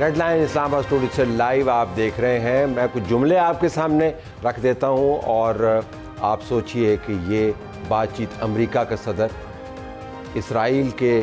Red line Islamabad studio से live आप देख रहे हैं। मैं कुछ जुमले आपके सामने रख देता हूं और आप सोचिए कि ये बातचीत अमेरिका का सदर इसराइल के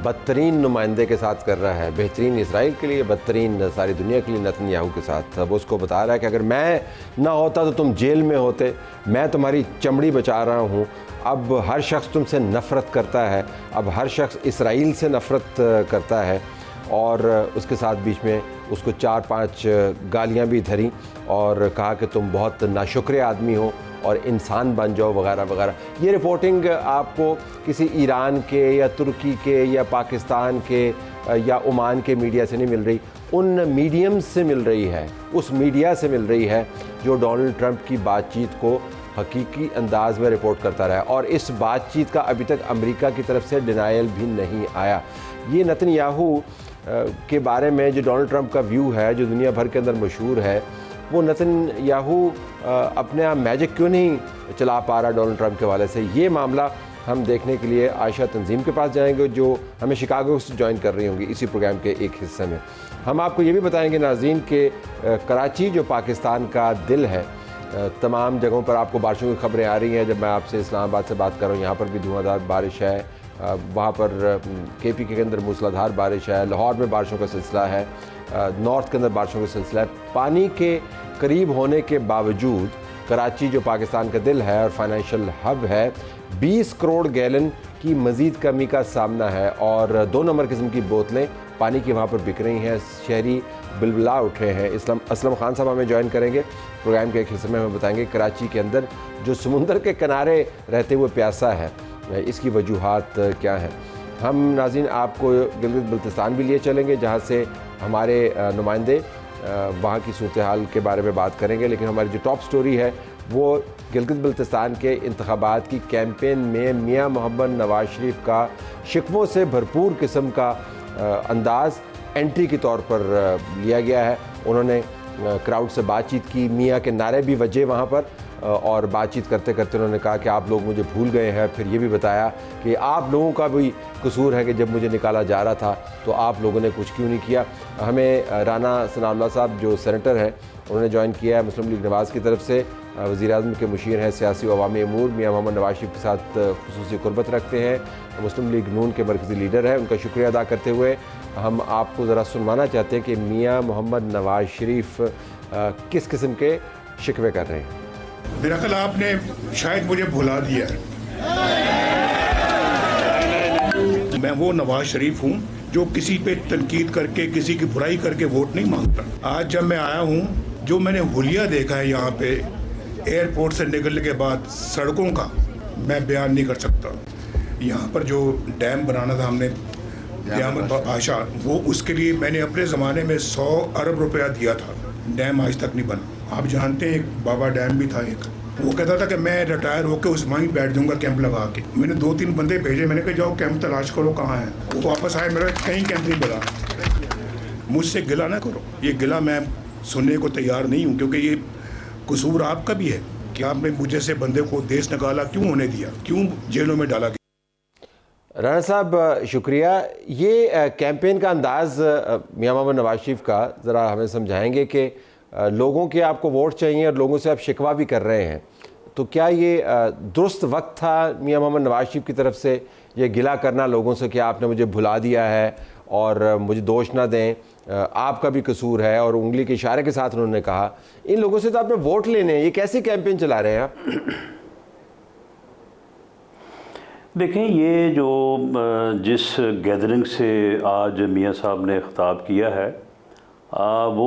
बदतरीन नुमाइंदे के साथ कर रहा है। बेहतरीन इसराइल के लिए, बदतरीन सारी दुनिया के लिए नेतन्याहू के साथ। अब उसको बता रहा है कि अगर मैं ना होता तो तुम जेल में होते, मैं तुम्हारी चमड़ी बचा रहा हूँ। अब हर शख्स तुमसे नफ़रत करता है, अब हर शख्स इसराइल से नफ़रत करता है। और उसके साथ बीच में उसको 4-5 गालियाँ भी धरी और कहा कि तुम बहुत नाशुक्र आदमी हो और इंसान बन जाओ वगैरह वगैरह। ये रिपोर्टिंग आपको किसी ईरान के या तुर्की के या पाकिस्तान के या ओमान के मीडिया से नहीं मिल रही, उन मीडियम्स से मिल रही है, उस मीडिया से मिल रही है जो डोनाल्ड ट्रंप की बातचीत को हकीकी अंदाज में रिपोर्ट करता रहा है। और इस बातचीत का अभी तक अमेरिका की तरफ से डिनायल भी नहीं आया। ये नेतन्याहू के बारे में जो डोनाल्ड ट्रंप का व्यू है, जो दुनिया भर के अंदर मशहूर है, वो नेतन्याहू अपने आप मैजिक क्यों नहीं चला पा रहा डोनाल्ड ट्रंप के हवाले से, ये मामला हम देखने के लिए आयशा तंजीम के पास जाएंगे जो हमें शिकागो से ज्वाइन कर रही होंगी इसी प्रोग्राम के एक हिस्से में। हम आपको ये भी बताएंगे नाज़रीन के कराची जो पाकिस्तान का दिल है, तमाम जगहों पर आपको बारिशों की खबरें आ रही हैं। जब मैं आपसे इस्लामाबाद से बात कर रहा हूँ, यहाँ पर भी धुआंधार बारिश है, वहाँ पर KP के अंदर मूसलाधार बारिश है, लाहौर में बारिशों का सिलसिला है, नॉर्थ के अंदर बारिशों का सिलसिला है। पानी के करीब होने के बावजूद कराची जो पाकिस्तान का दिल है और फाइनेंशियल हब है, 20 करोड़ गैलन की मज़ीद कमी का सामना है और 2 नंबर किस्म की बोतलें पानी की वहाँ पर बिक रही हैं। शहरी बिलबिला उठे हैं। असलम खान साहब हमें ज्वाइन करेंगे प्रोग्राम के एक हिस्से में। हमें बताएंगे कराची के अंदर जो समुंदर के किनारे रहते हुए प्यासा है, इसकी वजूहात क्या हैं। हम नाज़रीन आपको गिलगित बल्तिस्तान भी लिए चलेंगे जहाँ से हमारे नुमाइंदे वहाँ की सूरत हाल के बारे में बात करेंगे। लेकिन हमारी जो टॉप स्टोरी है वो गिलगित बल्तिस्तान के इंतखाबात की कैंपेन में मियाँ मोहम्मद नवाज शरीफ का शिकवों से भरपूर किस्म का अंदाज़ एंट्री के तौर पर लिया गया है। उन्होंने क्राउड से बातचीत की, मियाँ के नारे भी वजे वहाँ पर, और बातचीत करते करते उन्होंने कहा कि आप लोग मुझे भूल गए हैं। फिर ये भी बताया कि आप लोगों का भी कसूर है कि जब मुझे निकाला जा रहा था तो आप लोगों ने कुछ क्यों नहीं किया। हमें राना सनाउल्लाह साहब जो सेनेटर हैं उन्होंने ज्वाइन किया है मुस्लिम लीग नवाज़ की तरफ से। वज़ीर-ए-आज़म के मुशीर हैं सियासी व अवामी अमूर, मियाँ मोहम्मद नवाज शरीफ के साथ खुसूसी कुर्बत रखते हैं। मुस्लिम लीग नून के मरकज़ी लीडर हैं। उनका शुक्रिया अदा करते हुए हम आपको ज़रा सुनवाना चाहते हैं कि मियाँ मोहम्मद नवाज शरीफ किस किस्म के शिकवे कर रहे हैं। मेरा ख्याल आपने शायद मुझे भुला दिया है। मैं वो नवाज शरीफ हूँ जो किसी पे तनकीद करके, किसी की बुराई करके वोट नहीं मांगता। आज जब मैं आया हूँ, जो मैंने हुलिया देखा है यहाँ पे एयरपोर्ट से निकलने के बाद सड़कों का, मैं बयान नहीं कर सकता। यहाँ पर जो डैम बनाना था हमने आशा, वो उसके लिए मैंने अपने ज़माने में 100 अरब रुपया दिया था। डैम आज तक नहीं बना। आप जानते हैं एक बाबा डैम भी था एक, वो कहता था कि मैं रिटायर होकर उस वहीं बैठ जाऊंगा कैंप लगा के। मैंने 2-3 बंदे भेजे, मैंने कहा जाओ कैंप तलाश करो कहाँ है। वो वापस आए, मेरा कहीं कैंप नहीं मिला। मुझसे गिला ना करो, ये गिला मैं सुनने को तैयार नहीं हूँ, क्योंकि ये कसूर आपका भी है कि आपने मुझे से बंदे को देश निकाला क्यों होने दिया, क्यों जेलों में डाला। राना साहब शुक्रिया। ये कैंपेन का अंदाज़ मियाँ मोहम्मद नवाज शरीफ का ज़रा हमें समझाएंगे कि लोगों के आपको वोट चाहिए और लोगों से आप शिकवा भी कर रहे हैं, तो क्या ये दुरुस्त वक्त था मियाँ मोहम्मद नवाज शरीफ की तरफ से ये गिला करना लोगों से कि आपने मुझे भुला दिया है और मुझे दोष ना दें, आपका भी कसूर है, और उंगली के इशारे के साथ उन्होंने कहा इन लोगों से तो आपने वोट लेने, ये कैसी कैंपेन चला रहे हैं आप? देखें, ये जो जिस गैदरिंग से आज मियाँ साहब ने ख़िताब किया है, वो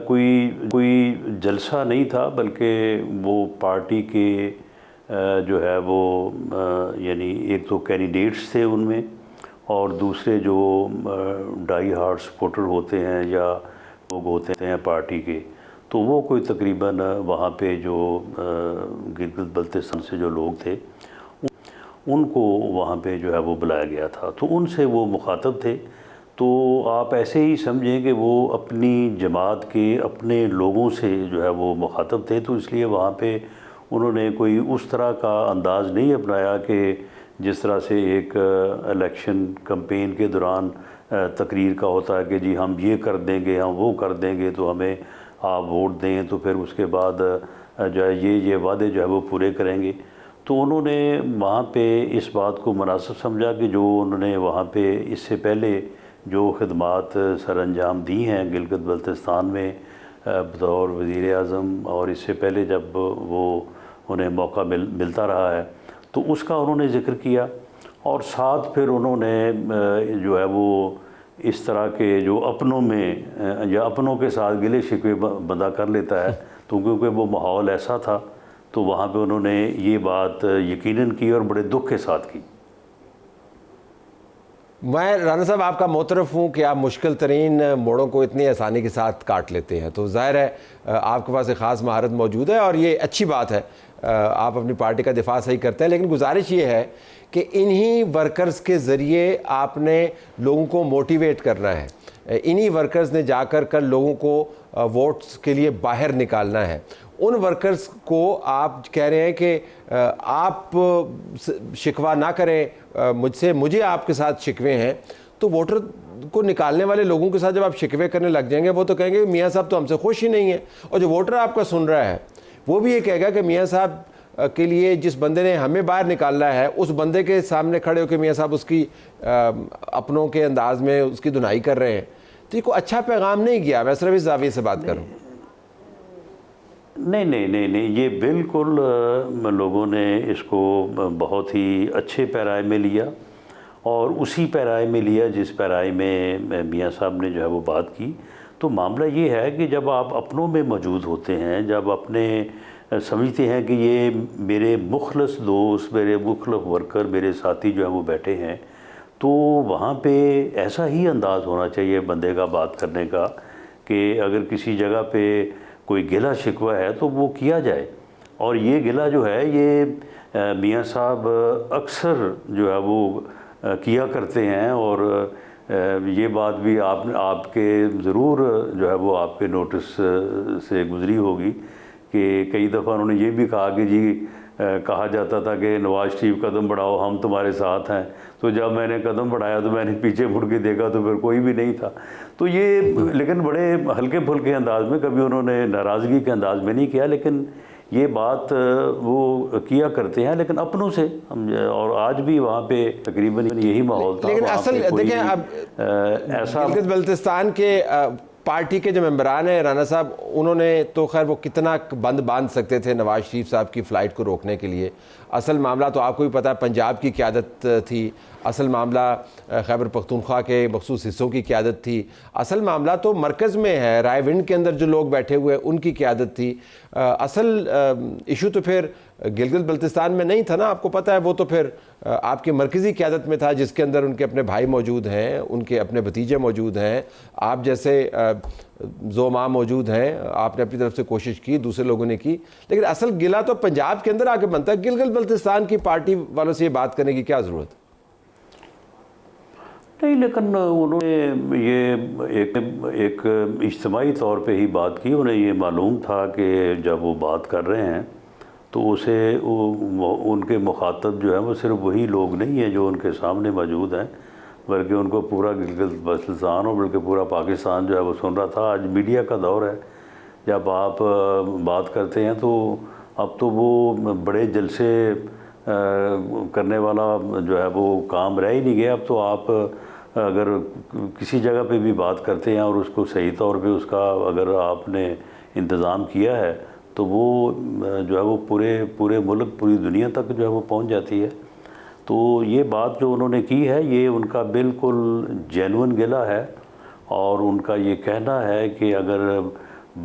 कोई जलसा नहीं था, बल्कि वो पार्टी के जो है वो यानी एक तो कैंडिडेट्स थे उनमें, और दूसरे जो डाई हार्ड सपोर्टर होते हैं या लोग होते हैं पार्टी के, तो वो कोई तकरीबन वहाँ पे जो गिलगित बल्तिस्तान से जो लोग थे उनको वहाँ पे जो है वो बुलाया गया था, तो उनसे वो मुखातब थे। तो आप ऐसे ही समझें कि वो अपनी जमात के अपने लोगों से जो है वो मुखातब थे, तो इसलिए वहाँ पे उन्होंने कोई उस तरह का अंदाज़ नहीं अपनाया कि जिस तरह से एक इलेक्शन कैंपेन के दौरान तकरीर का होता है कि जी हम ये कर देंगे, हम वो कर देंगे, तो हमें आप वोट दें, तो फिर उसके बाद जो है ये वादे जो है वो पूरे करेंगे। तो उन्होंने वहाँ पे इस बात को मुनासिब समझा कि जो उन्होंने वहाँ पे इससे पहले जो खिदमात सर अंजाम दी हैं गिलगित बल्तिस्तान में बतौर वज़ीर आज़म, और इससे पहले जब वो उन्हें मौका मिलता रहा है, तो उसका उन्होंने ज़िक्र किया। और साथ फिर उन्होंने जो है वो इस तरह के जो अपनों में या अपनों के साथ गिले शिकवे बंदा कर लेता है, तो क्योंकि वो माहौल ऐसा था, तो वहाँ पे उन्होंने ये बात यकीनन की और बड़े दुख के साथ की। मैं राना साहब आपका मोतरफ हूँ कि आप मुश्किल तरीन मोड़ों को इतनी आसानी के साथ काट लेते हैं, तो ज़ाहिर है आपके पास एक ख़ास महारत मौजूद है और ये अच्छी बात है, आप अपनी पार्टी का दिफा सही करते हैं। लेकिन गुजारिश ये है कि इन्हीं वर्कर्स के ज़रिए आपने लोगों को मोटिवेट करना है, इन्हीं वर्कर्स ने जाकर कल लोगों को वोट्स के लिए बाहर निकालना है। उन वर्कर्स को आप कह रहे हैं कि आप शिकवा ना करें मुझसे, मुझे आपके साथ शिकवे हैं, तो वोटर को निकालने वाले लोगों के साथ जब आप शिकवे करने लग जाएंगे, वो तो कहेंगे मियाँ साहब तो हमसे खुश ही नहीं है। और जो वोटर आपका सुन रहा है वो भी ये कहेगा कि मियाँ साहब के लिए जिस बंदे ने हमें बाहर निकालना है, उस बंदे के सामने खड़े होकर मियाँ साहब उसकी अपनों के अंदाज में उसकी धुनाई कर रहे हैं, तो ये कोई अच्छा पैगाम नहीं गया। मैं सिर्फ इस जाविये से बात करूँ। नहीं, ये बिल्कुल लोगों ने इसको बहुत ही अच्छे पैराए में लिया, और उसी पैराए में लिया जिस पैराए में मियाँ साहब ने जो है वो बात की। तो मामला ये है कि जब आप अपनों में मौजूद होते हैं, जब अपने समझते हैं कि ये मेरे मुखलस दोस्त, मेरे मुखलस वर्कर, मेरे साथी जो है वो बैठे हैं, तो वहाँ पे ऐसा ही अंदाज़ होना चाहिए बंदे का बात करने का कि अगर किसी जगह पे कोई गिला शिकवा है तो वो किया जाए। और ये गिला जो है ये मियाँ साहब अक्सर जो है वो किया करते हैं, और ये बात भी आपके ज़रूर जो है वो आपके नोटिस से गुज़री होगी कि कई दफ़ा उन्होंने ये भी कहा कि जी कहा जाता था कि नवाज़ शरीफ कदम बढ़ाओ हम तुम्हारे साथ हैं, तो जब मैंने कदम बढ़ाया तो मैंने पीछे मुड़ के देखा तो फिर कोई भी नहीं था। तो ये लेकिन बड़े हल्के फुल्के अंदाज में, कभी उन्होंने नाराज़गी के अंदाज में नहीं किया, लेकिन ये बात वो किया करते हैं, लेकिन अपनों से हम। और आज भी वहाँ पे तकरीबन यही माहौल था। लेकिन असल देखें अब ऐसा गिलगित बल्तिस्तान के पार्टी के जो मेंबरान हैं राना साहब, उन्होंने तो खैर वो कितना बंद बांध सकते थे नवाज़ शरीफ साहब की फ़्लाइट को रोकने के लिए। असल मामला तो आपको भी पता है पंजाब की क़यादत थी, असल मामला खैबर पख्तूनख्वा के मखसूस हिस्सों की क़यादत थी, असल मामला तो मरकज़ में है, रायविंड के अंदर जो लोग बैठे हुए उनकी क़यादत थी। असल इशू तो फिर गिलगित बल्तिस्तान में नहीं था ना, आपको पता है, वो तो फिर आपकी मरकज़ी क़यादत में था, जिसके अंदर उनके अपने भाई मौजूद हैं, उनके अपने भतीजे मौजूद हैं, आप जैसे ज़ोमा मौजूद हैं। आपने अपनी तरफ से कोशिश की, दूसरे लोगों ने की, लेकिन असल गिला तो पंजाब के अंदर आके बनता है। गिलगित बल्तिस्तान की पार्टी वालों से ये बात करने की क्या ज़रूरत नहीं, लेकिन उन्होंने ये एक इज्तिमाई तौर पे ही बात की। उन्हें ये मालूम था कि जब वो बात कर रहे हैं तो उसे उनके मुखातब जो है वो सिर्फ वही लोग नहीं हैं जो उनके सामने मौजूद हैं, बल्कि उनको पूरा गिलगित बल्तिस्तान और बल्कि पूरा पाकिस्तान जो है वो सुन रहा था। आज मीडिया का दौर है, जब आप बात करते हैं तो अब तो वो बड़े जलसे करने वाला जो है वो काम रह ही नहीं गया। अब तो आप अगर किसी जगह पे भी बात करते हैं और उसको सही तौर पे उसका अगर आपने इंतज़ाम किया है तो वो जो है वो पूरे मुल्क, पूरी दुनिया तक जो है वो पहुंच जाती है। तो ये बात जो उन्होंने की है ये उनका बिल्कुल जेन्युइन गिला है, और उनका ये कहना है कि अगर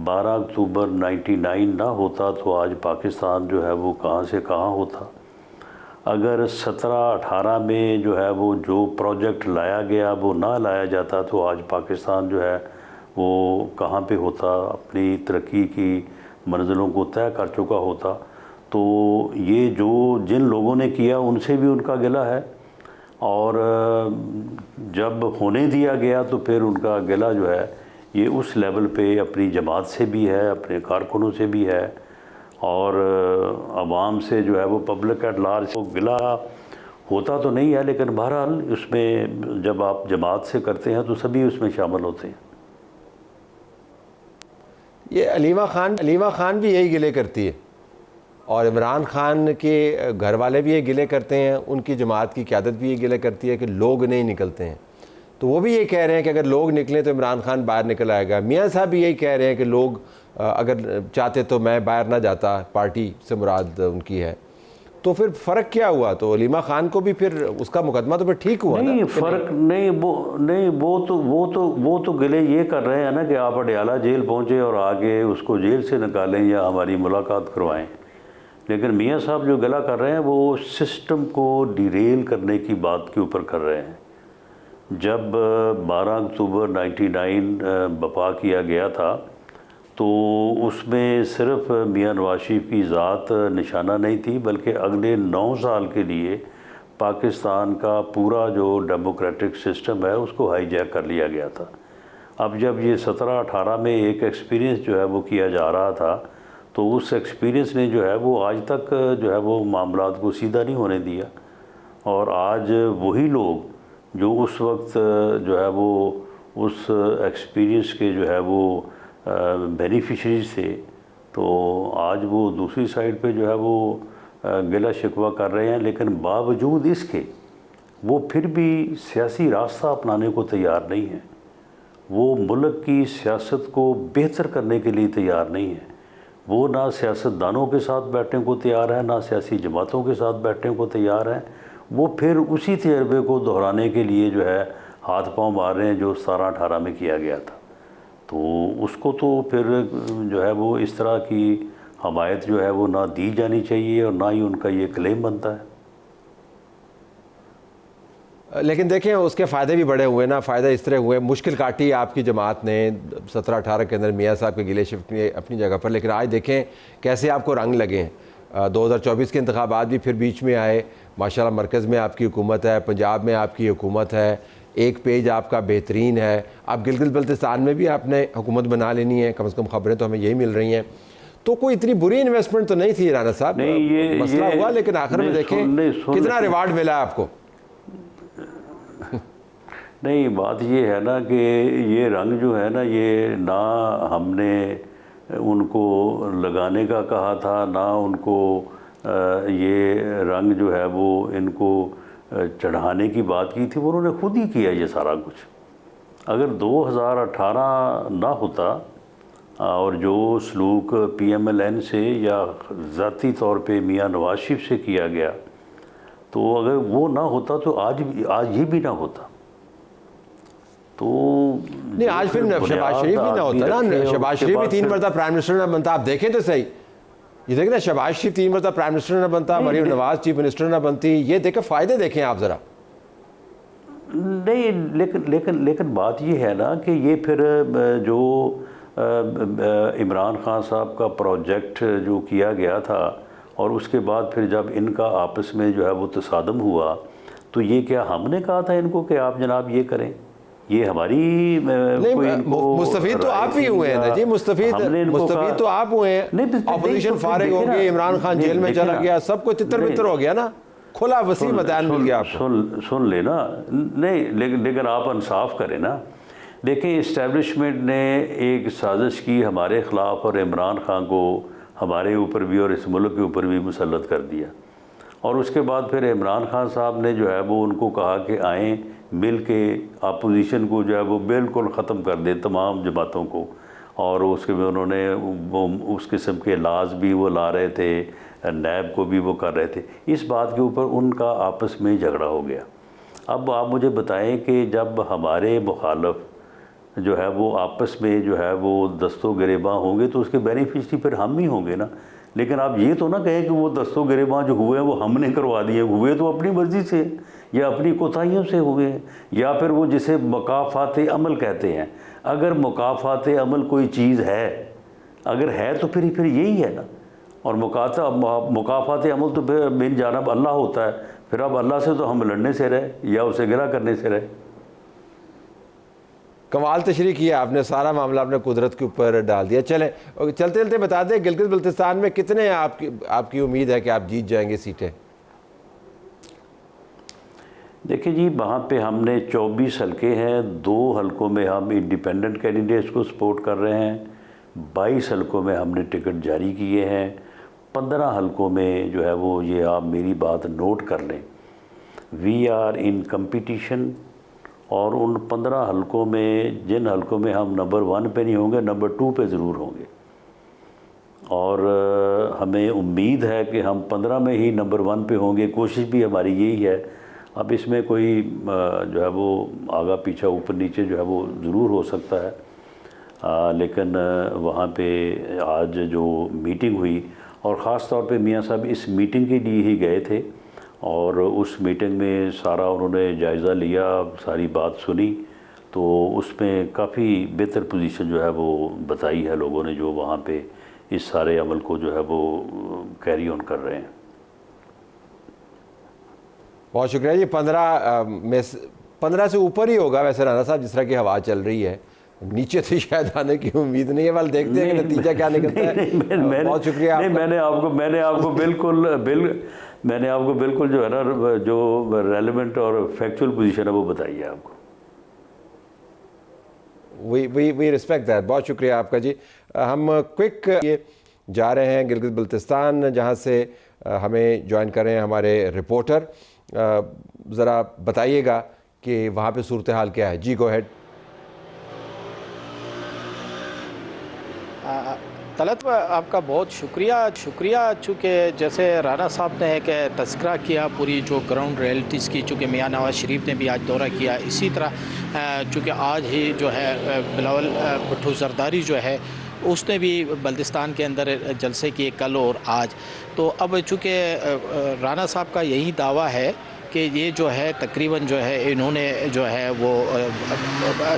12 अक्टूबर 99 ना होता तो आज पाकिस्तान जो है वो कहाँ से कहाँ होता। अगर 17-18 में जो है वो जो प्रोजेक्ट लाया गया वो ना लाया जाता तो आज पाकिस्तान जो है वो कहाँ पे होता, अपनी तरक्की की मंजिलों को तय कर चुका होता। तो ये जो जिन लोगों ने किया उनसे भी उनका गिला है, और जब होने दिया गया तो फिर उनका गिला जो है ये उस लेवल पे अपनी जमात से भी है, अपने कारकुनों से भी है, और आवाम से जो है वो पब्लिक एट लार्ज को गिला होता तो नहीं है, लेकिन बहरहाल उसमें जब आप जमात से करते हैं तो सभी उसमें शामिल होते हैं। ये अलीमा खान भी यही गिले करती है और इमरान खान के घर वाले भी ये गिले करते हैं, उनकी जमात की क़यादत भी ये गिले करती है कि लोग नहीं निकलते हैं। तो वो भी ये कह रहे हैं कि अगर लोग निकलें तो इमरान खान बाहर निकल आएगा। मियाँ साहब भी यही कह रहे हैं कि लोग अगर चाहते तो मैं बाहर ना जाता, पार्टी से मुराद उनकी है। तो फिर फ़र्क क्या हुआ? तो अलीमा खान को भी फिर उसका मुकदमा तो फिर ठीक हुआ नहीं, ना? फ़र्क नहीं, वो तो गिले ये कर रहे हैं ना कि आप अडयाला जेल पहुँचे और आगे उसको जेल से निकालें या हमारी मुलाकात करवाएं। लेकिन मियाँ साहब जो गिला कर रहे हैं वो सिस्टम को डिरेल करने की बात के ऊपर कर रहे हैं। जब 12 अक्टूबर 99 बपा किया गया था तो उसमें सिर्फ मियाँ नवाज शरीफ की ज़ात निशाना नहीं थी, बल्कि अगले 9 साल के लिए पाकिस्तान का पूरा जो डेमोक्रेटिक सिस्टम है उसको हाईजैक कर लिया गया था। अब जब ये 17-18 में एक एक्सपीरियंस जो है वो किया जा रहा था, तो उस एक्सपीरियंस ने जो है वो आज तक जो है वो मामलात को सीधा नहीं होने दिया। और आज वही लोग जो उस वक्त जो है वो उस एक्सपीरियंस के जो है वो बेनिफिशरीज थे, तो आज वो दूसरी साइड पे जो है वो गिला शिकवा कर रहे हैं। लेकिन बावजूद इसके वो फिर भी सियासी रास्ता अपनाने को तैयार नहीं है। वो मुल्क की सियासत को बेहतर करने के लिए तैयार नहीं है। वो ना सियासतदानों के साथ बैठने को तैयार है, ना सियासी जमातों के साथ बैठने को तैयार है। वो फिर उसी तजर्बे को दोहराने के लिए जो है हाथ पांव मार रहे हैं जो 17-18 में किया गया था। तो उसको तो फिर जो है वो इस तरह की हमायत जो है वो ना दी जानी चाहिए और ना ही उनका ये क्लेम बनता है। लेकिन देखें उसके फ़ायदे भी बड़े हुए ना। फ़ायदे इस तरह हुए, मुश्किल काटी आपकी जमात ने 17-18 के अंदर मियाँ साहब के गिले शिफ्ट किए अपनी जगह पर। लेकिन आज देखें कैसे आपको रंग लगे हैं। 2024 के इंतखाबात भी फिर बीच में आए। माशाल्लाह मरकज़ में आपकी हुकूमत है, पंजाब में आपकी हुकूमत है, एक पेज आपका बेहतरीन है। अब गिलगित बल्तिस्तान में भी आपने हुकूमत बना लेनी है, कम से कम खबरें तो हमें यही मिल रही हैं। तो कोई इतनी बुरी इन्वेस्टमेंट तो नहीं थी राना साहब। नहीं, ये मसला हुआ, लेकिन आखिर में देखें कितना रिवार्ड मिला आपको। नहीं, बात ये है ना कि ये रंग जो है ना, ये ना हमने उनको लगाने का कहा था, ना उनको ये रंग जो है वो इनको चढ़ाने की बात की थी। उन्होंने खुद ही किया ये सारा कुछ। अगर 2018 ना होता और जो सलूक PMLN से या ज़ाती तौर पे मियाँ नवाज शरीफ से किया गया, तो अगर वो ना होता तो आज ये भी ना होता। तो नहीं, आज फिर शहबाज शरीफ भी ना होता ना। शहबाज शरीफ भी 3 मरतबा प्राइम मिनिस्टर ना बनता। आप देखें तो सही, ये देखें ना, शहबाज शरीफ 3 मरतबा प्राइम मिनिस्टर ना बनता, मरीम नवाज चीफ मिनिस्टर ना बनती। ये देखें फ़ायदे देखें आप ज़रा। नहीं, लेकिन बात ये है ना कि ये फिर जो इमरान खान साहब का प्रोजेक्ट जो किया गया था और उसके बाद फिर जब इनका आपस में जो है वो तसादम हुआ, तो ये क्या हमने कहा था इनको कि आप जनाब ये करें? ये हमारी मुस्तफीद तो आप ही हुए हैं ना जी। मुस्तफीद तो आप हुए हैं। ऑपोजिशन फारिग हो गई, इमरान खान जेल में चला गया, सब कुछ तितर बितर हो गया ना। खुला वसी मैदान मिल गया आपको। सुन लेना। नहीं, लेकिन आप इंसाफ करें ना। देखें, इस्टेब्लिशमेंट ने एक साजिश की हमारे ख़िलाफ़ और इमरान खान को हमारे ऊपर भी और इस मुल्क के ऊपर भी मुसल्लत कर दिया। और उसके बाद फिर इमरान खान साहब ने जो है वो उनको कहा कि आएँ मिल के अपोजिशन को जो है वो बिल्कुल ख़त्म कर दे, तमाम जमातों को। और उसके में उन्होंने वो उस किस्म के लाज भी वो ला रहे थे, नैब को भी वो कर रहे थे। इस बात के ऊपर उनका आपस में झगड़ा हो गया। अब आप मुझे बताएं कि जब हमारे मुखालफ जो है वो आपस में जो है वो दस्तों गिरेबां होंगे तो उसके बेनिफिशरी फिर हम ही होंगे ना। लेकिन आप ये तो ना कहें कि वो दस्तों गिरेबां जो हुए हैं वो हमने करवा दिए। हुए तो अपनी मर्ज़ी से या अपनी कोताहियों से हुए हैं, या फिर वो जिसे मुकाफ़ात अमल कहते हैं। अगर मुकाफ़ात अमल कोई चीज़ है, अगर है तो फिर यही है ना। और मुकाफ़ात अमल तो फिर बिन जानब अल्लाह होता है। फिर अब अल्लाह से तो हम लड़ने से रहे या उसे गिला करने से रहे। कमाल तशरीह किया आपने, सारा मामला आपने कुदरत के ऊपर डाल दिया। चलें, चलते चलते बता दें गिलगित बल्तिस्तान में कितने आपकी उम्मीद है कि आप जीत जाएंगे सीटें? देखिए जी, वहाँ पे हमने 24 हलके हैं, 2 हलकों में हम इंडिपेंडेंट कैंडिडेट्स को सपोर्ट कर रहे हैं, 22 हलकों में हमने टिकट जारी किए हैं, 15 हलकों में जो है वो, ये आप मेरी बात नोट कर लें, वी आर इन कंपटीशन। और उन 15 हलकों में, जिन हलकों में हम नंबर 1 पे नहीं होंगे, नंबर 2 पे ज़रूर होंगे। और हमें उम्मीद है कि हम 15 में ही नंबर 1 पे होंगे, कोशिश भी हमारी यही है। अब इसमें कोई जो है वो आगा पीछा ऊपर नीचे जो है वो ज़रूर हो सकता है, लेकिन वहाँ पे आज जो मीटिंग हुई, और ख़ास तौर पे मियाँ साहब इस मीटिंग के लिए ही गए थे, और उस मीटिंग में सारा उन्होंने जायज़ा लिया, सारी बात सुनी, तो उसमें काफ़ी बेहतर पोजीशन जो है वो बताई है लोगों ने, जो वहाँ पे इस सारे अमल को जो है वो कैरी ऑन कर रहे हैं। बहुत शुक्रिया जी। 15 से ऊपर ही होगा वैसे राणा साहब, जिस तरह की हवा चल रही है। नीचे तो शायद आने की उम्मीद नहीं है, वाल देखते हैं कि नतीजा क्या निकलता है। बहुत शुक्रिया। मैंने आपको बिल्कुल जो है ना, जो रेलेवेंट और फैक्चुअल पोजीशन है वो बताई है आपको। We respect that. बहुत शुक्रिया आपका जी। हम क्विक ये जा रहे हैं गिलगित बल्तिस्तान, जहाँ से हमें ज्वाइन कर रहे हैं हमारे रिपोर्टर। ज़रा बताइएगा कि वहाँ पे सूरत हाल क्या है। जी गो हेड। तलत आपका बहुत शुक्रिया। चूँकि जैसे राणा साहब ने एक तस्करा किया पूरी जो ग्राउंड रियलिटीज़ की, चूँकि मियाँ नवाज़ शरीफ ने भी आज दौरा किया, इसी तरह चूँकि आज ही जो है बिलावल भुट्टो जरदारी जो है उसने भी बल्तिस्तान के अंदर जलसे किए कल और आज। तो अब चूँकि राणा साहब का यही दावा है कि ये जो है तकरीबन जो है इन्होंने जो है वो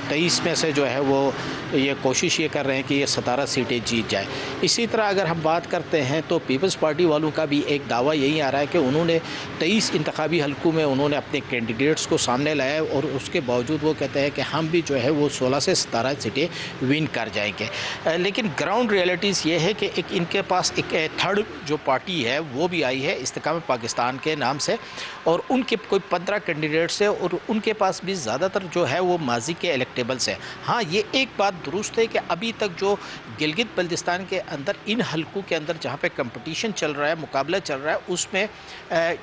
23 में से जो है वो ये कोशिश ये कर रहे हैं कि ये 17 सीटें जीत जाए। इसी तरह अगर हम बात करते हैं तो पीपल्स पार्टी वालों का भी एक दावा यही आ रहा है कि उन्होंने 23 इंतखाबी हलकों में उन्होंने अपने कैंडिडेट्स को सामने लाया, और उसके बावजूद वो कहते हैं कि हम भी जो है वो 16 से 17 सीटें विन कर जाएंगे। लेकिन ग्राउंड रियलिटीज़ ये है कि एक इनके पास एक थर्ड जो पार्टी है वो भी आई है इस्तेकामत पाकिस्तान के नाम से, और उनके कोई 15 कैंडिडेट्स है, और उनके पास भी ज़्यादातर जो है वो माजी के इलेक्टेबल्स हैं। हाँ, ये एक बात दुरुस्त है कि अभी तक जो गिलगित बल्तिस्तान के अंदर इन हलकों के अंदर जहाँ पे कंपटीशन चल रहा है, मुकाबला चल रहा है, उसमें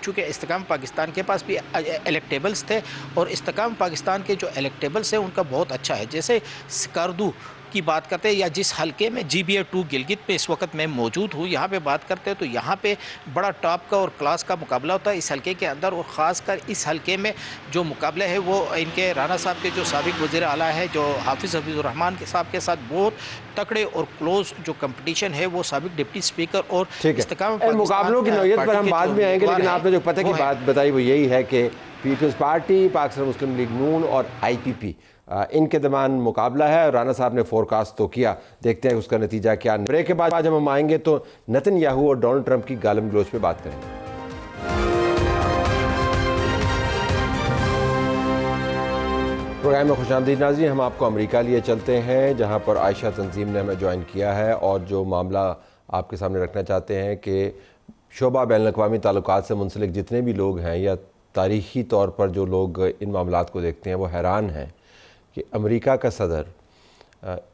चूँकि इस्तेकाम पाकिस्तान के पास भी इलेक्टेबल्स थे, और इस्तेकाम पाकिस्तान के जो इलेक्टेबल्स हैं उनका बहुत अच्छा है। जैसे स्कार्दू की बात करते हैं, या जिस हलके में GBA2 गिलगित पे इस वक्त मैं मौजूद हूँ, यहाँ पे बात करते हैं तो यहाँ पे बड़ा टॉप का और क्लास का मुकाबला होता है इस हलके के अंदर। और ख़ासकर इस हलके में जो मुकाबला है वो इनके राणा साहब के जो साबिक वज़ीर आला है, जो हाफिज़ हफीज़ुर्रहमान के साहब के साथ बहुत तकड़े और क्लोज जो कंपटीशन है, वो साबिक डिप्टी स्पीकर और मुकाबलों की नौयत पर हम बाद में आएंगे। लेकिन आपने जो पता की बात बताई वो यही है कि पीपल्स पार्टी, पाकिस्तान मुस्लिम लीग नून और IPP इनके दरमियान मुकाबला है। राणा साहब ने फोरकास्ट तो किया, देखते हैं उसका नतीजा क्या। ब्रेक के बाद जब हम आएंगे तो नेतन्याहू और डोनाल्ड ट्रंप की गालम गलोच पे बात करेंगे। प्रोग्राम में खुशामदीद नाज़रीन। हम आपको अमेरिका लिए चलते हैं, जहां पर आयशा तंजीम ने हमें ज्वाइन किया है, और जो मामला आपके सामने रखना चाहते हैं कि शोबा बैनुल-अक़वामी ताल्लुकात से मुंसलिक जितने भी लोग हैं, या तारीख़ी तौर पर जो लोग इन मामलात को देखते हैं, वो हैरान हैं कि अमेरिका का सदर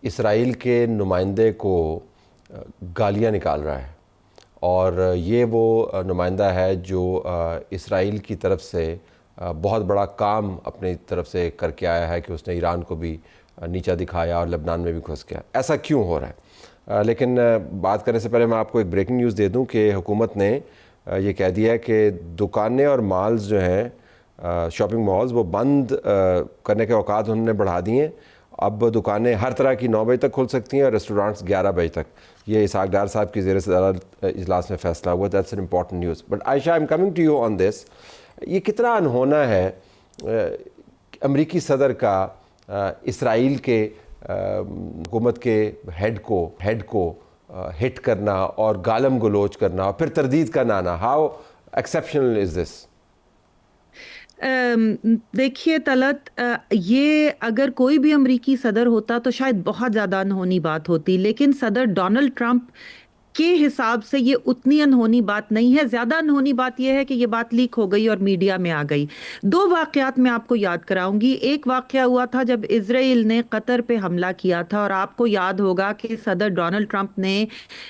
इसराइल के नुमाइंदे को गालियाँ निकाल रहा है, और ये वो नुमाइंदा है जो इसराइल की तरफ से बहुत बड़ा काम अपनी तरफ से करके आया है कि उसने ईरान को भी नीचा दिखाया और लेबनान में भी घुस गया। ऐसा क्यों हो रहा है? लेकिन बात करने से पहले मैं आपको एक ब्रेकिंग न्यूज़ दे दूं कि हुकूमत ने ये कह दिया है कि दुकानें और मॉल्स जो हैं, शॉपिंग मॉल्स, वो बंद करने के औकात उन्होंने बढ़ा दिए हैं। अब दुकानें हर तरह की 9 बजे तक खुल सकती हैं और रेस्टोरेंट्स 11 बजे तक। ये इसहाक डार साहब की ज़ेर सदारत इजलास में फ़ैसला हुआ। That's an important news. But Ayesha, I am coming to you on this. ये कितना अनहोना है अमरीकी सदर का इसराइल के हुकूमत के हेड को हिट करना और गालम गलोच करना और फिर तरदीद का नाना। How exceptional is this? देखिए तलत, ये अगर कोई भी अमरीकी सदर होता तो शायद बहुत ज़्यादा अनहोनी बात होती, लेकिन सदर डोनाल्ड ट्रंप के हिसाब से ये उतनी अनहोनी बात नहीं है। ज्यादा अनहोनी बात यह है कि ये बात लीक हो गई और मीडिया में आ गई। दो वाकयात मैं आपको याद कराऊंगी। एक वाकया हुआ था जब इजराइल ने कतर पे हमला किया था, और आपको याद होगा कि सदर डोनाल्ड ट्रंप ने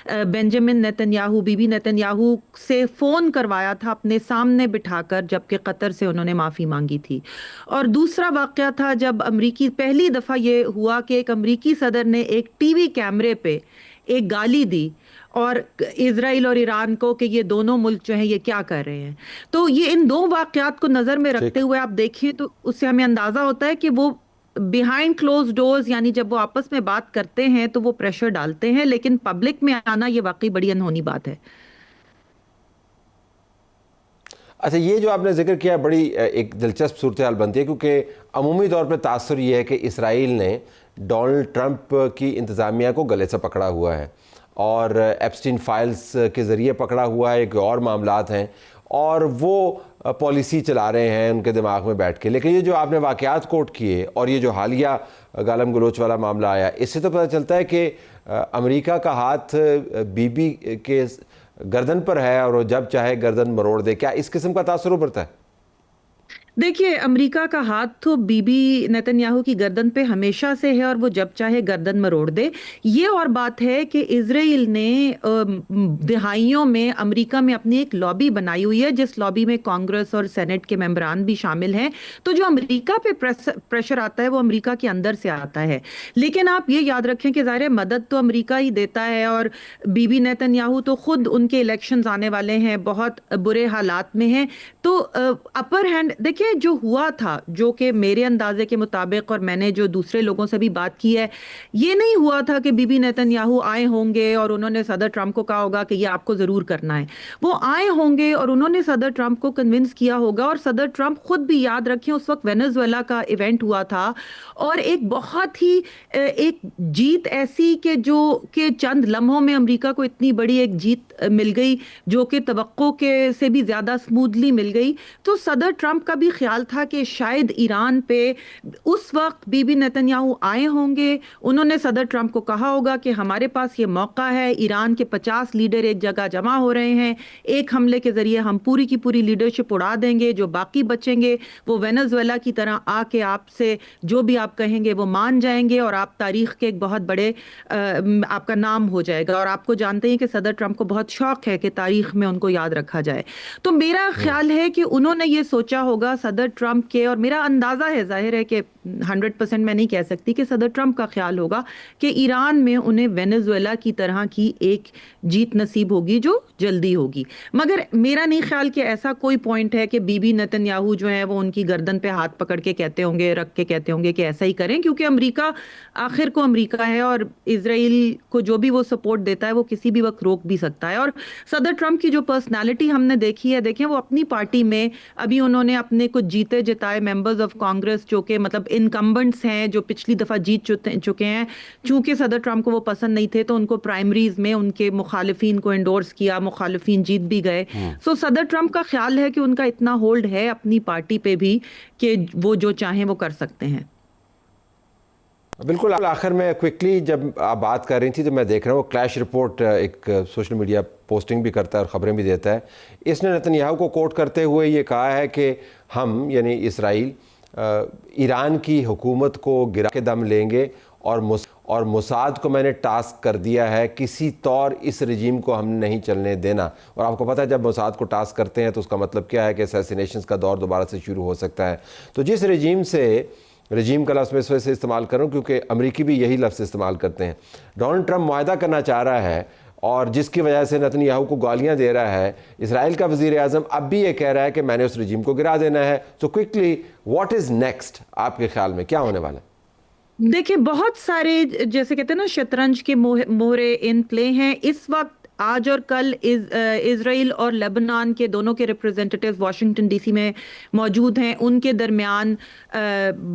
बेंजामिन नेतन्याहू, बीबी नेतन्याहू से फोन करवाया था अपने सामने बिठाकर, जबकि कतर से उन्होंने माफी मांगी थी। और दूसरा वाकया था जब अमरीकी, पहली दफा ये हुआ कि एक अमरीकी सदर ने एक टीवी कैमरे पे एक गाली दी और इजराइल और ईरान को कि ये दोनों मुल्क जो हैं ये क्या कर रहे हैं। तो ये इन दो वाकयात को नजर में रखते हुए आप देखें तो उससे हमें अंदाजा होता है कि वो बिहाइंड क्लोज डोर्स, यानी जब वो आपस में बात करते हैं तो वो प्रेशर डालते हैं, लेकिन पब्लिक में आना ये वाकई बड़ी अनहोनी बात है। अच्छा, ये जो आपने जिक्र किया बड़ी एक दिलचस्प सूरत हाल बनती है, क्योंकि अमूमी तौर पर तासुर ये है कि इसराइल ने डोनाल्ड ट्रंप की इंतज़ामिया को गले से पकड़ा हुआ है और एप्स्टीन फाइल्स के ज़रिए पकड़ा हुआ है, एक और मामलात हैं, और वो पॉलिसी चला रहे हैं उनके दिमाग में बैठ के। लेकिन ये जो आपने वाक़यात कोट किए और ये जो हालिया गालम गलोच वाला मामला आया, इससे तो पता चलता है कि अमेरिका का हाथ बीबी के गर्दन पर है और वो जब चाहे गर्दन मरोड़ दे। क्या इस किस्म का तासुर उभरता है? देखिए, अमेरिका का हाथ तो बीबी नेतन्याहू की गर्दन पे हमेशा से है और वो जब चाहे गर्दन मरोड़ दे। ये और बात है कि इजराइल ने दिहाइयों में अमेरिका में अपनी एक लॉबी बनाई हुई है, जिस लॉबी में कांग्रेस और सेनेट के मेंबरान भी शामिल हैं। तो जो अमेरिका पे प्रेशर आता है वो अमेरिका के अंदर से आता है। लेकिन आप ये याद रखें कि ज़ाहिर मदद तो अमेरिका ही देता है, और बीबी नेतन्याहू तो खुद, उनके इलेक्शंस आने वाले हैं, बहुत बुरे हालात में हैं। तो अपर हैंड देखिए, जो हुआ था, जो कि मेरे अंदाजे के मुताबिक, और मैंने जो दूसरे लोगों से भी बात की है, ये नहीं हुआ था कि बीबी नेतन्याहू आए होंगे और उन्होंने सदर ट्रंप को कहा होगा कि ये आपको जरूर करना है। वो आए होंगे और उन्होंने सदर ट्रंप को कन्विंस किया होगा। और सदर ट्रंप खुद भी, याद रखें, उस वक्त वेनेजुएला का इवेंट हुआ था और एक बहुत ही एक जीत ऐसी कि चंद लम्हों में अमेरिका को इतनी बड़ी एक जीत मिल गई, जो कि तवक्को के से भी ज्यादा स्मूथली मिल गई। तो सदर ट्रंप का भी ख्याल था कि शायद ईरान पे उस वक्त बीबी नेतन्याहू आए होंगे, उन्होंने सदर ट्रंप को कहा होगा कि हमारे पास ये मौका है, ईरान के 50 लीडर एक जगह जमा हो रहे हैं, एक हमले के जरिए हम पूरी की पूरी लीडरशिप उड़ा देंगे, जो बाकी बचेंगे वो वेनेजुएला की तरह आके आपसे जो भी आप कहेंगे वो मान जाएंगे और आप तारीख के एक बहुत बड़े आपका नाम हो जाएगा। और आपको जानते हैं कि सदर ट्रंप को बहुत शौक है कि तारीख में उनको याद रखा जाए। तो मेरा ख्याल है कि उन्होंने ये सोचा होगा सदर ट्रंप के, और मेरा अंदाजा है, जाहिर है कि 100% मैं नहीं कह सकती, कि सदर ट्रंप का ख्याल होगा कि ईरान में उन्हें वेनेजुएला की तरह की एक जीत नसीब होगी जो जल्दी होगी। मगर मेरा नहीं ख्याल कि ऐसा कोई पॉइंट है कि बीबी नेतन्याहू जो है वो उनकी गर्दन पे हाथ पकड़ के कहते होंगे, रख के कहते होंगे कि ऐसा ही करें, क्योंकि अमेरिका आखिर को अमेरिका है और इजराइल को जो भी वो सपोर्ट देता है वो किसी भी वक्त रोक भी सकता है। और सदर ट्रंप की जो पर्सनैलिटी हमने देखी है, देखें, वो अपनी पार्टी में अभी उन्होंने अपने कुछ जीते जिताए मेंबर्स ऑफ कांग्रेस, जो कि मतलब इनकम्बेंट्स हैं, जो पिछली दफा जीत चुके हैं, चूंकि सदर ट्रंप को वो पसंद नहीं थे तो उनको प्राइमरीज में उनके मुखालिफिन को एंडोर्स किया, मुखालिफिन जीत भी गए। सो सदर ट्रंप का ख्याल है कि उनका इतना होल्ड है अपनी पार्टी पे भी कि वो जो चाहें वो कर सकते हैं। बिल्कुल। आखिर में क्विकली जब आप बात कर रही थी तो मैं देख रहा हूँ क्लैश रिपोर्ट एक सोशल मीडिया पोस्टिंग भी करता है और ख़बरें भी देता है। इसने नेतन्याहू को कोट करते हुए ये कहा है कि हम, यानी इसराइल, ईरान की हुकूमत को गिरा के दम लेंगे और मोसाद को मैंने टास्क कर दिया है, किसी तौर इस रजीम को हमने नहीं चलने देना। और आपको पता है जब मोसाद को टास्क करते हैं तो उसका मतलब क्या है कि असैसिनेशंस का दौर दोबारा से शुरू हो सकता है। तो जिस रजीम का लफ्ज़ मैं इस वजह से इस्तेमाल करूँ क्योंकि अमरीकी भी यही लफ्ज़ इस्तेमाल करते हैं। डोनाल्ड ट्रंप मुआहदा करना चाह रहा है और जिसकी वजह से नेतन्याहू को गालियां दे रहा है। इसराइल का वज़ीर आज़म अब भी ये कह रहा है कि मैंने उस रजीम को गिरा देना है। So quickly, what is next? आपके ख्याल में क्या होने वाला है? देखिए, बहुत सारे, जैसे कहते हैं ना, शतरंज के मोहरे इन प्ले हैं इस वक्त। आज और कल इजराइल और लेबनान के दोनों के रिप्रेजेंटेटिव्स वाशिंगटन डीसी में मौजूद हैं, उनके दरमियान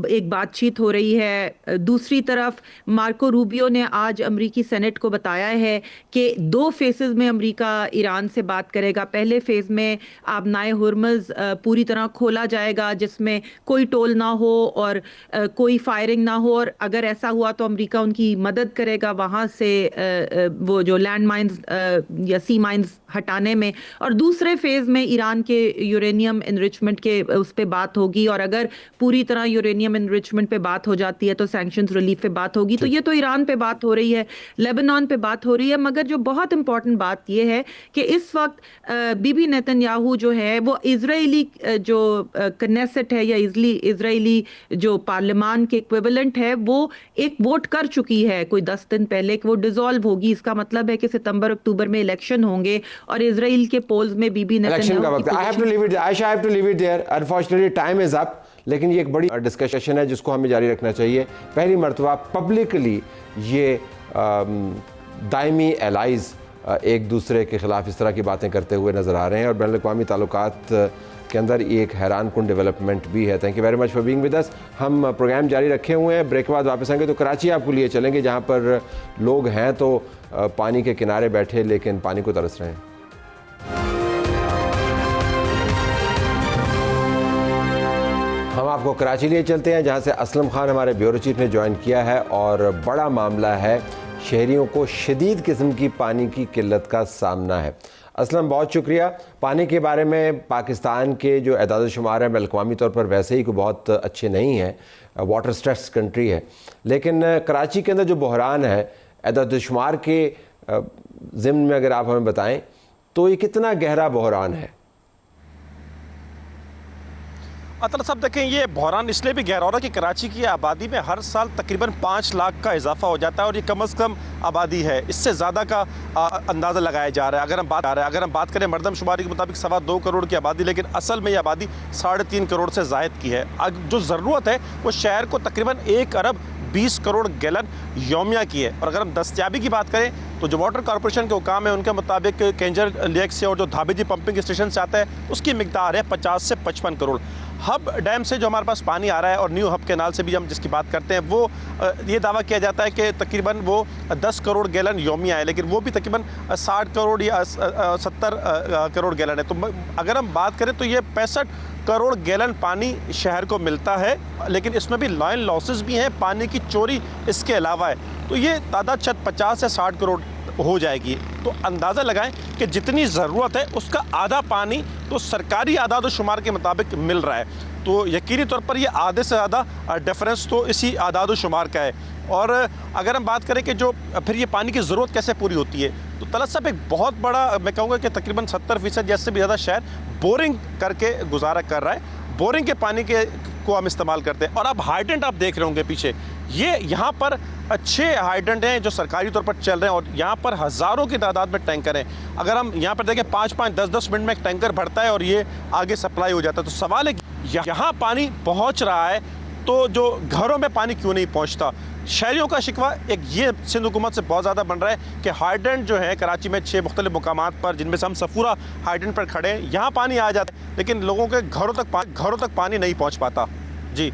एक बातचीत हो रही है। दूसरी तरफ मार्को रूबियो ने आज अमरीकी सेनेट को बताया है कि 2 फेजेस में अमरीका ईरान से बात करेगा। पहले फेज में आबनाए हुर्मुज़ पूरी तरह खोला जाएगा, जिसमें कोई टोल ना हो और कोई फायरिंग ना हो, और अगर ऐसा हुआ तो अमरीका उनकी मदद करेगा, वहाँ से वो जो लैंड माइन्स या सी माइंस हटाने में, और दूसरे फेज में ईरान के यूरेनियम एनरिचमेंट के उस पे बात होगी, और अगर पूरी तरह यूरेनियम एनरिचमेंट पे बात हो जाती है तो सैंक्शंस रिलीफ पे बात होगी। तो ये तो ईरान पे बात हो रही है, लेबनान पे बात हो रही है, मगर जो बहुत इंपॉर्टेंट बात ये है कि इस वक्त बीबी नेतन्याहू जो है वो इजरायली जो कनेसेट है या इजरायली जो पार्लियामान के इक्विवेलेंट है वो एक वोट कर चुकी है कोई 10 दिन पहले कि वो डिसॉल्व होगी। इसका मतलब है कि सितंबर अक्टूबर में इलेक्शन होंगे और इजराइल के पोल्स में बीबी इलेक्शन का वक्त। I have to leave it, Ayesha, I have to leave it there, unfortunately time is up. लेकिन ये एक बड़ी डिस्कशन है जिसको हमें जारी रखना चाहिए। पहली मर्तबा पब्लिकली ये दायमी एलाइज एक दूसरे के खिलाफ इस तरह की बातें करते हुए नज़र आ रहे हैं और बैनुल अक़वामी ताल्लुकात के अंदर ये एक हैरान कुन डेवलपमेंट भी है। Thank you very much for being with us. हम प्रोग्राम जारी रखे हुए हैं, ब्रेक के बाद वापस आएंगे तो कराची आपको लिए चलेंगे जहाँ पर लोग हैं तो पानी के किनारे बैठे लेकिन पानी को तरस रहे हैं। हम आपको कराची लिए चलते हैं जहाँ से असलम खान हमारे ब्यूरो चीफ ने ज्वाइन किया है और बड़ा मामला है, शहरियों को शदीद किस्म की पानी की किल्लत का सामना है। असलम बहुत शुक्रिया। पानी के बारे में पाकिस्तान के जो एदाद शुमार हैं बैनुल-अक़वामी तौर पर वैसे ही बहुत अच्छे नहीं हैं, वाटर स्ट्रेस कंट्री है, लेकिन कराची के अंदर जो बहरान है एदाद शुमार के ज़िम्न में अगर आप हमें बताएं तो ये कितना गहरा बहरान है? अतल साहब देखें, ये बहरान इसलिए भी गहरा हो रहा है कि कराची की आबादी में हर साल तकरीबन 5 लाख का इजाफा हो जाता है और ये कम से कम आबादी है, इससे ज़्यादा का अंदाज़ा लगाया जा रहा है। अगर हम बात करें मरदमशुमारी के मुताबिक 2.25 करोड़ की आबादी, लेकिन असल में ये आबादी 3.5 करोड़ से ज़ायद की है। जो ज़रूरत है वो शहर को तकरीबन 1 अरब 20 करोड़ गैलन यौमिया की है। और अगर हम दस्तयाबी की बात करें तो जो वाटर कॉरपोरेशन के हुकाम है उनके मुताबिक केंजर लेक से और जो धाबेजी पंपिंग स्टेशन से आता है उसकी मिकदार है 50 से 55 करोड़। हब डैम से जो हमारे पास पानी आ रहा है और न्यू हब कैनाल से भी हम जिसकी बात करते हैं वो ये दावा किया जाता है कि तकरीबन वो 10 करोड़ गैलन यौमिया है, लेकिन वो भी तकरीबन 60 करोड़ या 70 करोड़ गैलन है। तो अगर हम बात करें तो ये 65 करोड़ गैलन पानी शहर को मिलता है, लेकिन इसमें भी लाइन लॉसेस भी हैं, पानी की चोरी इसके अलावा है। तो ये तादाद 50 से 60 करोड़ हो जाएगी। तो अंदाज़ा लगाएं कि जितनी ज़रूरत है उसका आधा पानी तो सरकारी आदाद शुमार के मुताबिक मिल रहा है। तो यकीनी तौर पर ये आधे से ज़्यादा डिफरेंस तो इसी आदाद शुमार का है। और अगर हम बात करें कि जो फिर ये पानी की ज़रूरत कैसे पूरी होती है, तो तलत साहब एक बहुत बड़ा, मैं कहूँगा कि तकरीबन 70% या इससे भी ज़्यादा शहर बोरिंग करके गुजारा कर रहा है। बोरिंग के पानी को हम इस्तेमाल करते हैं। और अब हाइडेंट आप देख रहे होंगे पीछे, ये यहाँ पर अच्छे हाइडेंट हैं जो सरकारी तौर पर चल रहे हैं और यहाँ पर हज़ारों की तादाद में टैंकर हैं। अगर हम यहाँ पर देखें 5-5, 10-10 मिनट में एक टैंकर भरता है और ये आगे सप्लाई हो जाता है। तो सवाल है कि यहाँ पानी पहुँच रहा है तो जो घरों में पानी क्यों नहीं पहुँचता? शहरियों का शिकवा एक ये सिंध हुकूमत से बहुत ज़्यादा बन रहा है कि हाइडेंट जो है कराची में 6 मुख्तलिफ मुकामात पर, जिनमें से हम सफूरा हाइडेंट पर खड़े हैं, यहाँ पानी आ जाता है लेकिन लोगों के घरों तक पानी नहीं पहुँच पाता। जी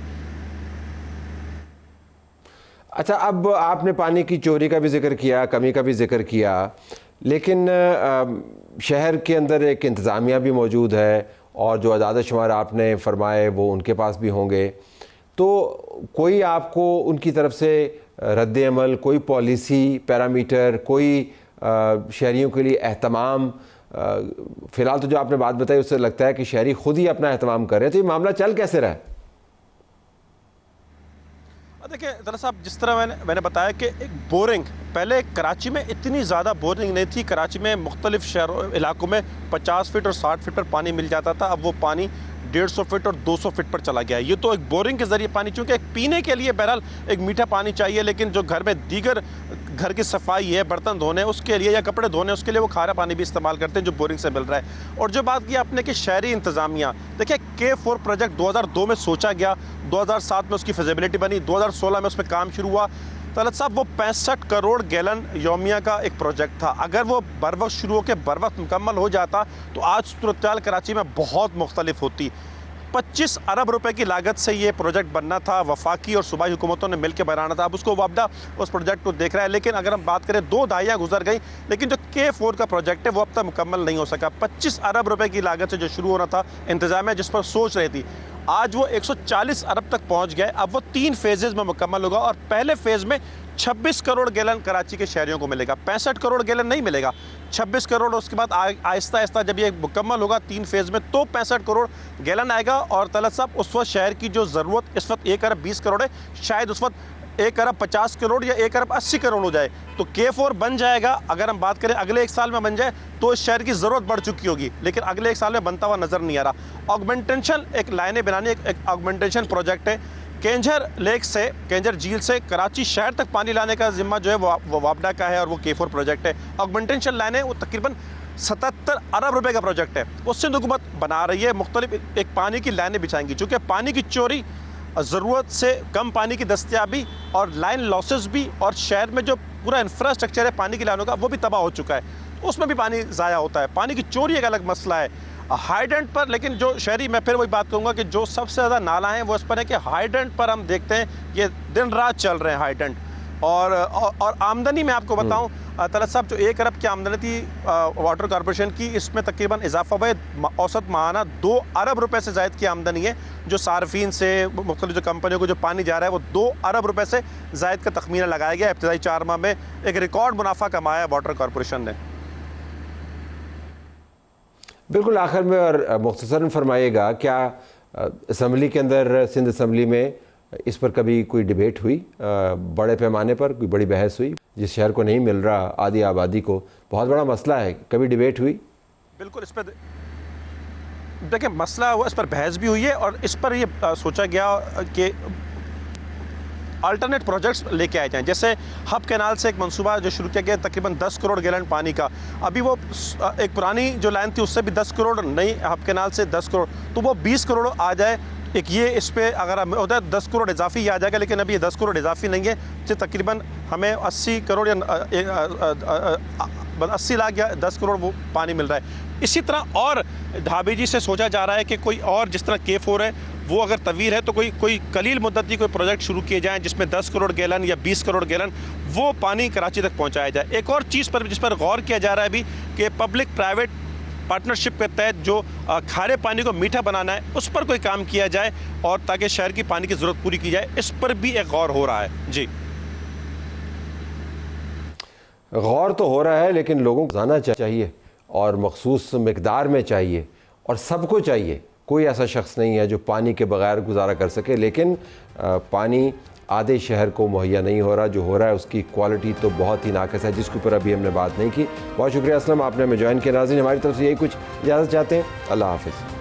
अच्छा, अब आपने पानी की चोरी का भी जिक्र किया, कमी का भी जिक्र किया, लेकिन शहर के अंदर एक इंतज़ामिया भी मौजूद है और जो आदाद शुमार आपने फरमाए वो उनके पास भी होंगे। तो कोई आपको उनकी तरफ से रद्द अमल, कोई पॉलिसी पैरामीटर, कोई शहरियों के लिए एहतमाम? फ़िलहाल तो जो आपने बात बताई उससे लगता है कि शहरी ख़ुद ही अपना एहतमाम कर रहे हैं। तो ये मामला चल कैसे रहा है? देखिए दरअसल जिस तरह मैंने बताया कि एक बोरिंग, पहले कराची में इतनी ज़्यादा बोरिंग नहीं थी। कराची में मुख्तलिफ शहरों इलाकों में 50 फीट और 60 फीट पर पानी मिल जाता था। अब वो पानी 150 फीट और 200 फीट पर चला गया। ये तो एक बोरिंग के ज़रिए पानी, चूँकि एक पीने के लिए बहरहाल एक मीठा पानी चाहिए, लेकिन जो घर में दीगर घर की सफाई है, बर्तन धोने उसके लिए या कपड़े धोने उसके लिए वो खारा पानी भी इस्तेमाल करते हैं जो बोरिंग से मिल रहा है। और जो बात की आपने कि शहरी इंतज़ामिया, देखिए K4 प्रोजेक्ट 2002 में सोचा गया, 2007 में उसकी फिजिबिलिटी बनी, 2016 में उस पर काम शुरू हुआ। तलत साहब वो 65 करोड़ गैलन यौमिया का एक प्रोजेक्ट था। अगर वो बर वक्त शुरू होकर बर वक्त मुकम्मल हो जाता तो आज सूरत कराची में बहुत मुख्तलिफ होती। 25 अरब रुपए की लागत से ये प्रोजेक्ट बनना था, वफाकी और सूबाई हुकूमतों ने मिलकर बनाना था। अब उसको वापदा उस प्रोजेक्ट को देख रहा है, लेकिन अगर हम बात करें 2 दहाइयाँ गुजर गई, लेकिन जो K4 का प्रोजेक्ट है वो अब तक मुकम्मल नहीं हो सका। 25 अरब रुपए की लागत से जो शुरू होना था इंतजामिया जिस पर सोच रही थी, आज वो 140 अरब तक पहुँच गए। अब वो 3 फेजेज़ में मुकम्मल होगा और पहले फेज़ में 26 करोड़ गैलन कराची के शहरियों को मिलेगा, 65 करोड़ गैलन नहीं मिलेगा, 26 करोड़। उसके बाद आहिस्ता आहिस्ता जब ये मुकम्मल होगा 3 फेज़ में तो 65 करोड़ गैलन आएगा। और तलत साहब उस वक्त शहर की जो ज़रूरत इस वक्त 1 अरब 20 करोड़ है, शायद उस वक्त 1 अरब 50 करोड़ या 1 अरब 80 करोड़ हो जाए तो K4 बन जाएगा। अगर हम बात करें अगले 1 साल में बन जाए तो इस शहर की ज़रूरत बढ़ चुकी होगी, लेकिन अगले 1 साल में बनता हुआ नज़र नहीं आ रहा। ऑगमेंटेशन एक लाइनें बनानी, एक ऑगमेंटेशन प्रोजेक्ट है। केंझर लेक से, केंझर झील से कराची शहर तक पानी लाने का जिम्मा जो है वो वापडा का है और वो K4 प्रोजेक्ट है। ऑगमेंटेशन लाइन है वो तकरीबन 77 अरब रुपए का प्रोजेक्ट है। वो सिंध हुकूमत बना रही है, मुख्तलिफ एक पानी की लाइनें बिछाएंगी, चूँकि पानी की चोरी, ज़रूरत से कम पानी की दस्तियाबी और लाइन लॉसेस भी, और शहर में जो पूरा इंफ्रास्ट्रक्चर है पानी की लाइनों का वो भी तबाह हो चुका है, उसमें भी पानी ज़ाया होता है। पानी की चोरी एक अलग मसला है हाइडेंट पर। लेकिन जो शहरी, मैं फिर वही बात कहूँगा कि जो सबसे ज़्यादा नाला है वो इस पर है कि हाइडेंट पर हम देखते हैं ये दिन रात चल रहे हैं हाइडेंट। और आमदनी में आपको बताऊं तलत साहब, जो 1 अरब की आमदनी थी वाटर कॉरपोरेशन की, इसमें तकरीबन इजाफा हुआ है। औसत माहाना 2 अरब रुपए से ज़ायद की आमदनी है जो सार्फिन से, मुख्तलिफ जो कंपनियों को जो पानी जा रहा है वो 2 अरब रुपए से ज़ायद का तखमीना लगाया गया। इब्तदाई 4 माह में एक रिकॉर्ड मुनाफा कमाया है वाटर कॉरपोरेशन ने। बिल्कुल आखिर में और मुख्तसरन फरमाइएगा, क्या असम्बली के अंदर, सिंध असम्बली में इस पर कभी कोई डिबेट हुई, बड़े पैमाने पर कोई बड़ी बहस हुई? जिस शहर को नहीं मिल रहा, आधी आबादी को, बहुत बड़ा मसला है, कभी डिबेट हुई? बिल्कुल, इस पर देखिए मसला हुआ, इस पर बहस भी हुई है और इस पर ये सोचा गया कि अल्टरनेट प्रोजेक्ट्स लेके आए जाएँ। जैसे हब कैनाल से एक मंसूबा जो शुरू किया गया तकरीबन 10 करोड़ गैलन पानी का, अभी वो एक पुरानी जो लाइन थी उससे भी 10 करोड़, नई हब कैनाल से 10 करोड़, तो वो 20 करोड़ आ जाए। एक ये इस पर अगर हम होता है 10 करोड़ इजाफी आ जाएगा, लेकिन अभी ये 10 करोड़ इजाफी नहीं है, तो तकरीबन हमें 80 करोड़ या 80 लाख या 10 करोड़ वो पानी मिल रहा है। इसी तरह और ढाबी जी से सोचा जा रहा है कि कोई और, जिस तरह K4 है वो अगर तवील है तो कोई कलील मुद्दती कोई प्रोजेक्ट शुरू किए जाएँ जिसमें 10 करोड़ गैलन या 20 करोड़ गैलन वो पानी कराची तक पहुँचाया जाए। एक और चीज़ पर जिस पर गौर किया जा रहा है अभी कि पब्लिक प्राइवेट पार्टनरशिप के तहत जो खारे पानी को मीठा बनाना है उस पर कोई काम किया जाए, और ताकि शहर की पानी की ज़रूरत पूरी की जाए, इस पर भी एक गौर हो रहा है। जी, गौर तो हो रहा है, लेकिन लोगों को जाना चाहिए और मखसूस मिकदार में चाहिए, और सबको चाहिए। कोई ऐसा शख्स नहीं है जो पानी के बगैर गुजारा कर सके, लेकिन पानी आधे शहर को मुहैया नहीं हो रहा। जो हो रहा है उसकी क्वालिटी तो बहुत ही नाक़िस है, जिसके ऊपर अभी हमने बात नहीं की। बहुत शुक्रिया असलम, आपने हमें ज्वाइन किया। नाज़रीन, हमारी तरफ से यही कुछ इजाज़त चाहते हैं। अल्लाह हाफ़िज़।